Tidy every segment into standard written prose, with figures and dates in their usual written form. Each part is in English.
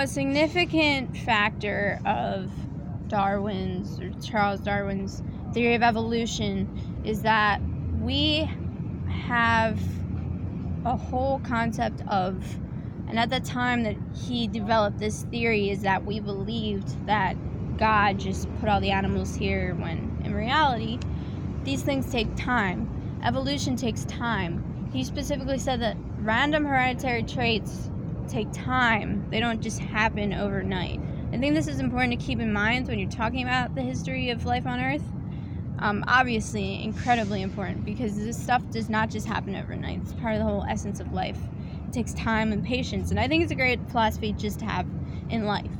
a significant factor of Charles Darwin's theory of evolution is that we have a whole concept of, and at the time that he developed this theory, is that we believed that God just put all the animals here, when in reality these things take time. Evolution takes time. He specifically said that random hereditary traits take time. They don't just happen overnight. I think this is important to keep in mind when you're talking about the history of life on Earth. Obviously, incredibly important, because this stuff does not just happen overnight. It's part of the whole essence of life. It takes time and patience, and I think it's a great philosophy just to have in life.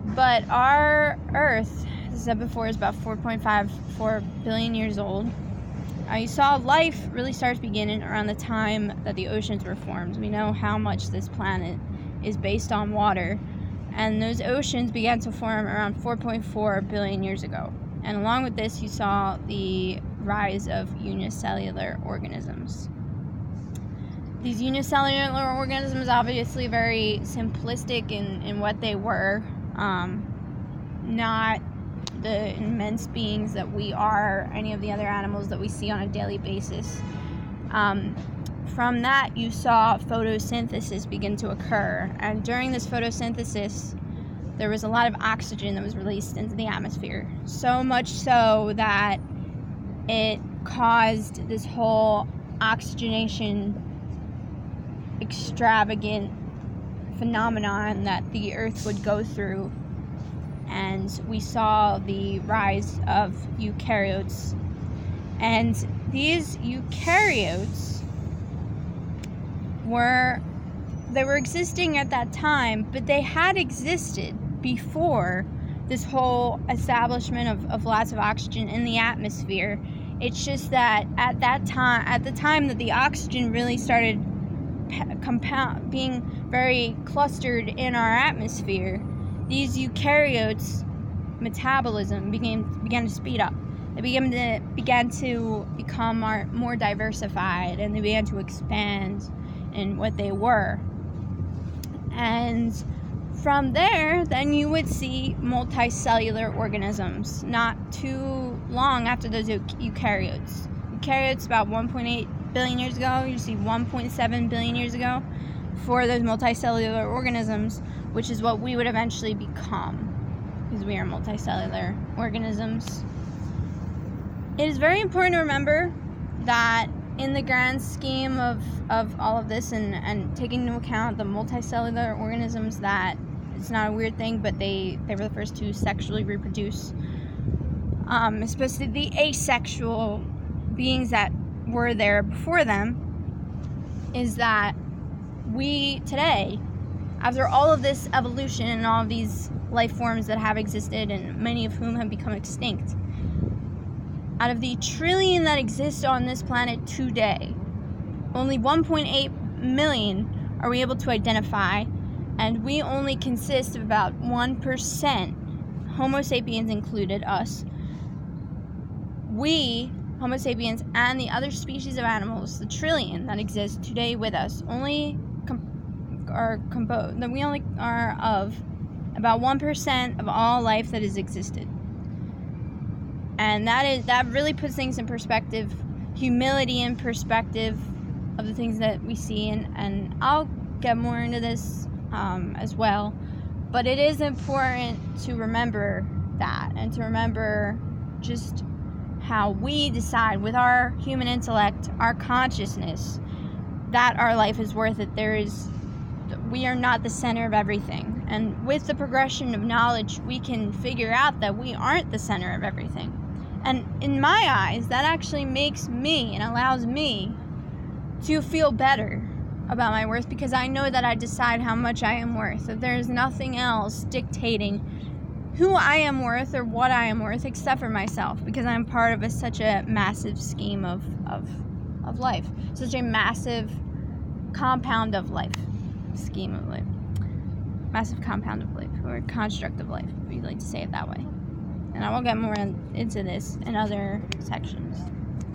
But our Earth, as I said before, is about 4.54 billion years old. You saw life really start to begin around the time that the oceans were formed. We know how much this planet is based on water, and those oceans began to form around 4.4 billion years ago. And along with this, you saw the rise of unicellular organisms. These unicellular organisms, obviously very simplistic in what they were, not the immense beings that we are, any of the other animals that we see on a daily basis. From that, you saw photosynthesis begin to occur, and during this photosynthesis, there was a lot of oxygen that was released into the atmosphere, so much so that it caused this whole oxygenation extravagant phenomenon that the Earth would go through, and we saw the rise of eukaryotes. And these eukaryotes were existing at that time, but they had existed before this whole establishment of lots of oxygen in the atmosphere. It's just that at the time that the oxygen really started being very clustered in our atmosphere, these eukaryotes' metabolism began to speed up. They began to become more diversified, and they began to expand in what they were. And from there, then you would see multicellular organisms not too long after those eukaryotes. Eukaryotes about 1.8 billion years ago. You see 1.7 billion years ago for those multicellular organisms, which is what we would eventually become, because we are multicellular organisms. It is very important to remember that in the grand scheme of all of this, and taking into account the multicellular organisms, that it's not a weird thing, but they were the first to sexually reproduce, especially the asexual beings that were there before them, is that we today, after all of this evolution and all of these life forms that have existed, and many of whom have become extinct, out of the trillion that exist on this planet today, only 1.8 million are we able to identify, and we only consist of about 1%, Homo sapiens included, us. We, Homo sapiens, and the other species of animals, the trillion that exist today with us, only we only are of about 1% of all life that has existed. And that really puts things in perspective, humility in perspective of the things that we see, and I'll get more into this as well. But it is important to remember that, and to remember just how we decide with our human intellect, our consciousness, that our life is worth it. We are not the center of everything. And with the progression of knowledge, we can figure out that we aren't the center of everything. And in my eyes, that actually makes me and allows me to feel better about my worth, because I know that I decide how much I am worth, that there's nothing else dictating who I am worth or what I am worth except for myself, because I'm part of such a massive scheme of life, such a massive compound of life, scheme of life, massive compound of life, or construct of life, if you'd like to say it that way. And I will get more into this in other sections.